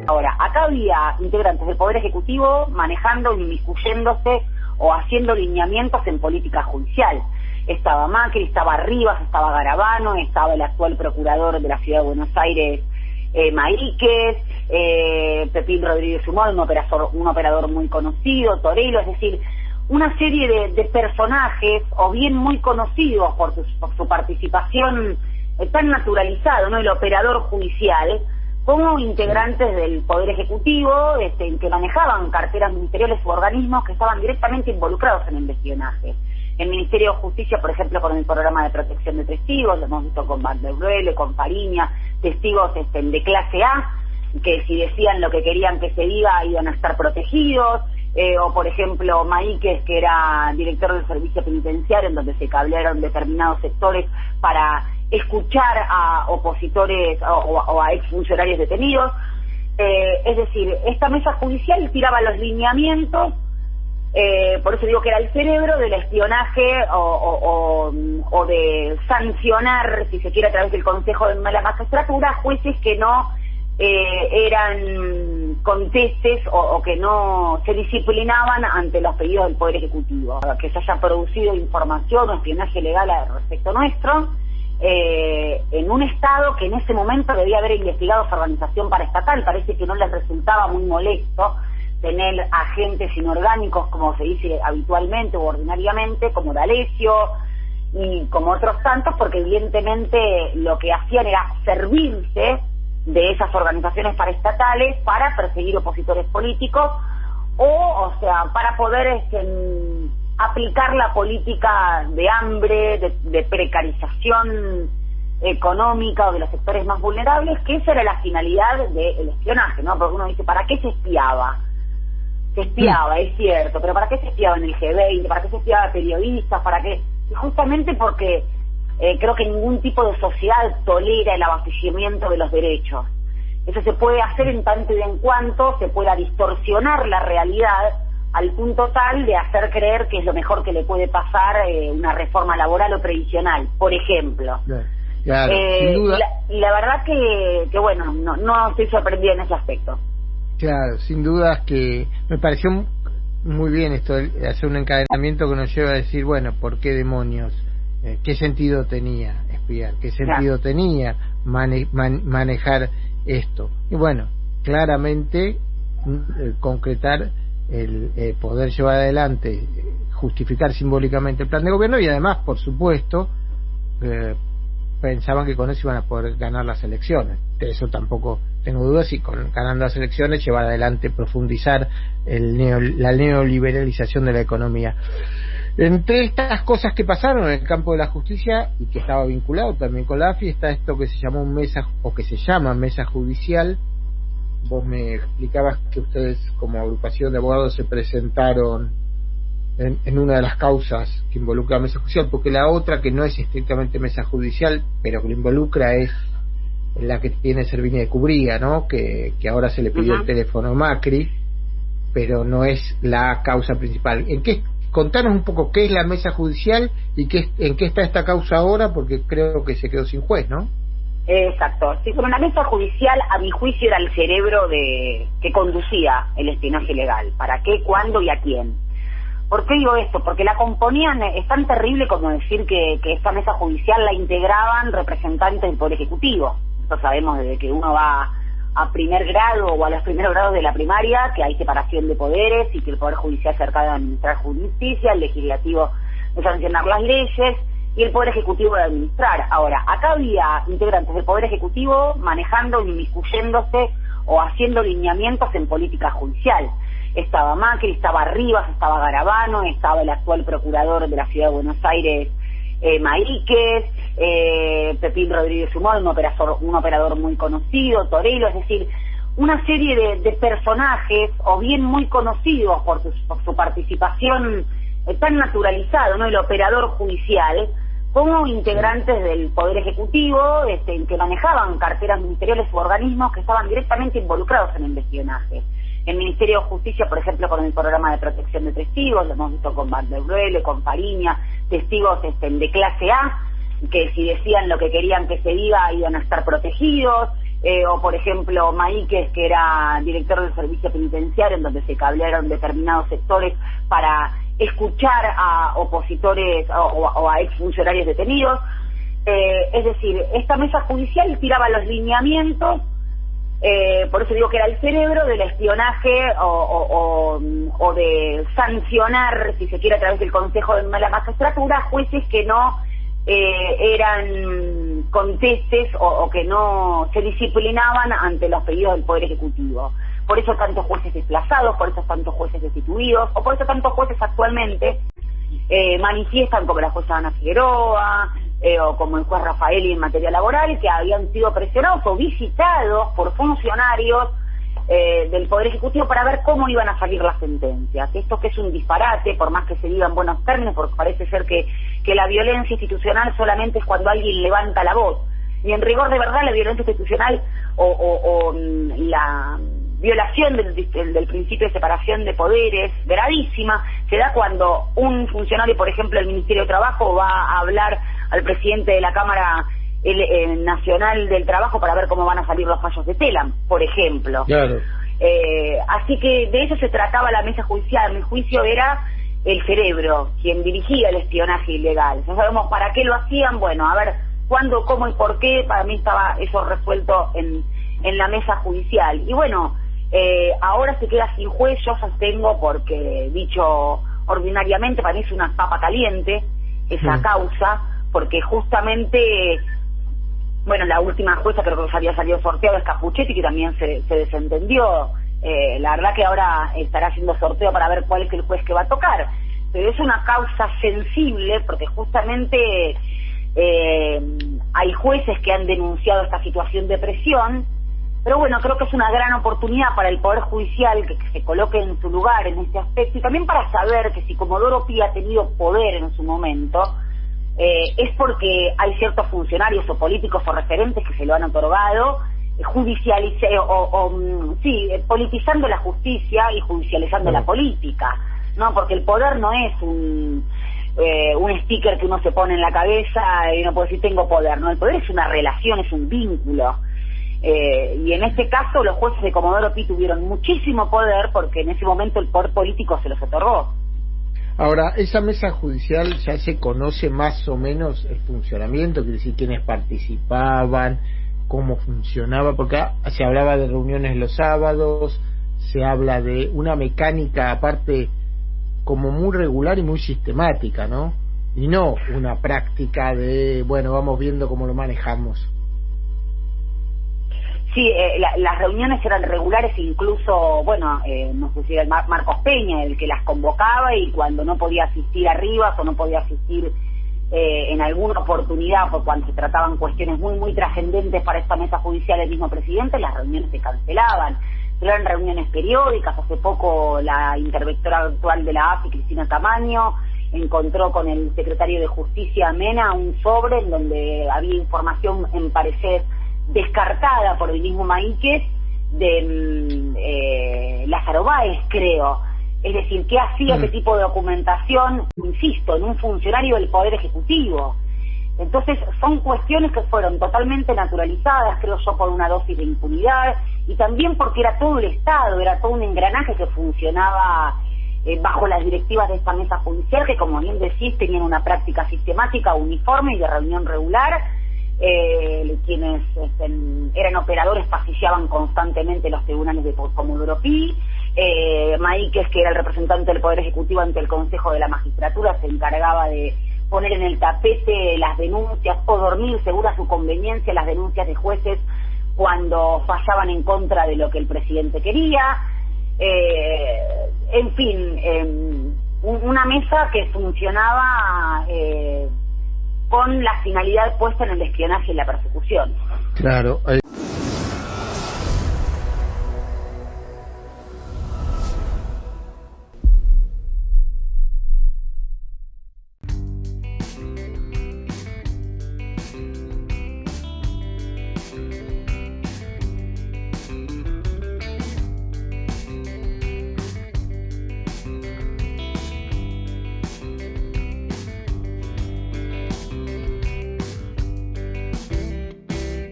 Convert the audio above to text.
Ahora, acá había integrantes del Poder Ejecutivo manejando, inmiscuyéndose o haciendo lineamientos en política judicial. Estaba Macri, estaba Rivas, estaba Garabano, estaba el actual procurador de la Ciudad de Buenos Aires, Maíquez, Pepín Rodríguez Humol, un operador muy conocido, Torello, es decir, una serie de personajes, o bien muy conocidos por su participación tan naturalizado, ¿no? El operador judicial, como integrantes del Poder Ejecutivo, que manejaban carteras ministeriales u organismos que estaban directamente involucrados en el espionaje. El Ministerio de Justicia, por ejemplo, con el programa de protección de testigos, lo hemos visto con Van der Bruele, con Fariña, testigos de clase A, que si decían lo que querían que se diga iban a estar protegidos, o por ejemplo Maíquez, que era director del servicio penitenciario, en donde se cablearon determinados sectores para escuchar a opositores o a exfuncionarios detenidos. Es decir, esta mesa judicial tiraba los lineamientos, por eso digo que era el cerebro del espionaje o de sancionar, si se quiere, a través del Consejo de la Magistratura, jueces que no eran contestes o que no se disciplinaban ante los pedidos del Poder Ejecutivo. Que se haya producido información o espionaje legal respecto nuestro, en un Estado que en ese momento debía haber investigado esa organización paraestatal. Parece que no les resultaba muy molesto tener agentes inorgánicos, como se dice habitualmente o ordinariamente, como D'Alessio y como otros tantos, porque evidentemente lo que hacían era servirse de esas organizaciones paraestatales para perseguir opositores políticos o sea, para poder aplicar la política de hambre, de precarización económica o de los sectores más vulnerables, que esa era la finalidad del espionaje, ¿no? Porque uno dice, ¿para qué se espiaba? Se espiaba, es cierto, pero ¿para qué se espiaba en el G20? ¿Para qué se espiaba a periodistas? ¿Para qué? Y justamente porque creo que ningún tipo de sociedad tolera el abastecimiento de los derechos. Eso se puede hacer en tanto y en cuanto se pueda distorsionar la realidad al punto tal de hacer creer que es lo mejor que le puede pasar una reforma laboral o previsional, por ejemplo. Claro, sin duda. La verdad que bueno, no estoy sorprendida en ese aspecto. Claro, sin dudas que me pareció muy bien esto de hacer un encadenamiento que nos lleva a decir, bueno, ¿por qué demonios? ¿Qué sentido tenía espiar? ¿Qué sentido tenía manejar esto? Y bueno, claramente concretar el poder llevar adelante, justificar simbólicamente el plan de gobierno, y además, por supuesto, pensaban que con eso iban a poder ganar las elecciones. De eso tampoco tengo dudas, y ganando las elecciones llevar adelante, profundizar la neoliberalización de la economía. Entre estas cosas que pasaron en el campo de la justicia y que estaba vinculado también con la AFI, está esto que se llamó que se llama mesa judicial. Vos me explicabas que ustedes como agrupación de abogados se presentaron en una de las causas que involucra a mesa judicial, porque la otra, que no es estrictamente mesa judicial pero que lo involucra, es la que tiene Servini de Cubría, ¿no? Que ahora se le pidió el teléfono a Macri, pero no es la causa principal. Contanos un poco qué es la mesa judicial y en qué está esta causa ahora, porque creo que se quedó sin juez, ¿no? Exacto. Sí, pero una mesa judicial, a mi juicio, era el cerebro que conducía el espionaje legal. ¿Para qué, cuándo y a quién? ¿Por qué digo esto? Porque la componían, es tan terrible como decir que esta mesa judicial la integraban representantes del Poder Ejecutivo. Nosotros sabemos desde que uno va a primer grado o a los primeros grados de la primaria que hay separación de poderes y que el Poder Judicial se encarga de administrar justicia, el Legislativo de sancionar las leyes y el Poder Ejecutivo de administrar. Ahora, acá había integrantes del Poder Ejecutivo manejando, inmiscuyéndose o haciendo lineamientos en política judicial. Estaba Macri, estaba Rivas, estaba Garabano, estaba el actual procurador de la Ciudad de Buenos Aires, Maíquez, Pepín Rodríguez Humol, un operador muy conocido, Torello, es decir, una serie de personajes, o bien muy conocidos por su participación tan naturalizado, ¿no? El operador judicial, como integrantes del Poder Ejecutivo, que manejaban carteras ministeriales u organismos que estaban directamente involucrados en el espionaje. El Ministerio de Justicia, por ejemplo, con el programa de protección de testigos, lo hemos visto con Van der Bruele, con Fariña, testigos de clase A, que si decían lo que querían que se diga iban a estar protegidos, o por ejemplo Maíquez, que era director del servicio penitenciario, en donde se cablearon determinados sectores para escuchar a opositores o a exfuncionarios detenidos. Es decir, esta mesa judicial tiraba los lineamientos, por eso digo que era el cerebro del espionaje o de sancionar, si se quiere, a través del Consejo de la Magistratura, jueces que no eran contestes o que no se disciplinaban ante los pedidos del Poder Ejecutivo. Por eso tantos jueces desplazados, por eso tantos jueces destituidos, o por eso tantos jueces actualmente manifiestan, como la jueza Ana Figueroa, o como el juez Rafaeli en materia laboral, que habían sido presionados o visitados por funcionarios del Poder Ejecutivo para ver cómo iban a salir las sentencias. Esto que es un disparate, por más que se diga en buenos términos, porque parece ser que la violencia institucional solamente es cuando alguien levanta la voz. Y en rigor de verdad la violencia institucional o la violación del principio de separación de poderes, gravísima, se da cuando un funcionario, por ejemplo, del Ministerio de Trabajo, va a hablar al presidente de la Cámara Nacional del Trabajo para ver cómo van a salir los fallos de Telam, por ejemplo. Claro. Así que de eso se trataba la mesa judicial. Mi juicio era el cerebro, quien dirigía el espionaje ilegal. No sabemos para qué lo hacían, bueno, a ver, cuándo, cómo y por qué. Para mí estaba eso resuelto en la mesa judicial. Y bueno, ahora se queda sin juez. Yo sostengo, porque dicho ordinariamente, para mí es una papa caliente esa causa, porque justamente, bueno, la última jueza creo que había salido sorteado es Capuchetti, que también se desentendió. La verdad que ahora estará haciendo sorteo para ver cuál es el juez que va a tocar, pero es una causa sensible porque justamente hay jueces que han denunciado esta situación de presión. Pero bueno, creo que es una gran oportunidad para el Poder Judicial que se coloque en su lugar en este aspecto, y también para saber que si Comodoro Pi ha tenido poder en su momento, es porque hay ciertos funcionarios o políticos o referentes que se lo han otorgado, politizando la justicia y judicializando la política, ¿no? Porque el poder no es un sticker que uno se pone en la cabeza y uno puede decir tengo poder, ¿no? El poder es una relación, es un vínculo. Y en este caso los jueces de Comodoro Pi tuvieron muchísimo poder porque en ese momento el poder político se los otorgó. Ahora, esa mesa judicial ya se conoce más o menos el funcionamiento, quiere decir quiénes participaban, cómo funcionaba, porque se hablaba de reuniones los sábados, se habla de una mecánica aparte como muy regular y muy sistemática, ¿no? Y no una práctica de, bueno, vamos viendo cómo lo manejamos. Sí, las reuniones eran regulares, incluso, bueno, no sé si era Marcos Peña el que las convocaba, y cuando no podía asistir a Rivas o no podía asistir en alguna oportunidad, por cuando se trataban cuestiones muy, muy trascendentes para esta mesa judicial el mismo presidente, las reuniones se cancelaban. Pero eran reuniones periódicas. Hace poco la interventora actual de la AFI, Cristina Camaño, encontró con el secretario de Justicia, Mena, un sobre en donde había información, en parecer descartada por el mismo Maíquez, de Lázaro Báez, creo. Es decir, ¿qué hacía ese tipo de documentación, insisto, en un funcionario del Poder Ejecutivo? Entonces son cuestiones que fueron totalmente naturalizadas, creo yo, por una dosis de impunidad, y también porque era todo el Estado, era todo un engranaje que funcionaba bajo las directivas de esta mesa judicial, que, como bien decís, tenían una práctica sistemática, uniforme y de reunión regular. Quienes eran operadores paseaban constantemente los tribunales de Comodoro Pi. Maíquez, que era el representante del Poder Ejecutivo ante el Consejo de la Magistratura, se encargaba de poner en el tapete las denuncias o dormir según a su conveniencia las denuncias de jueces cuando fallaban en contra de lo que el presidente quería. En fin, una mesa que funcionaba con la finalidad puesta en el espionaje y la persecución. Claro.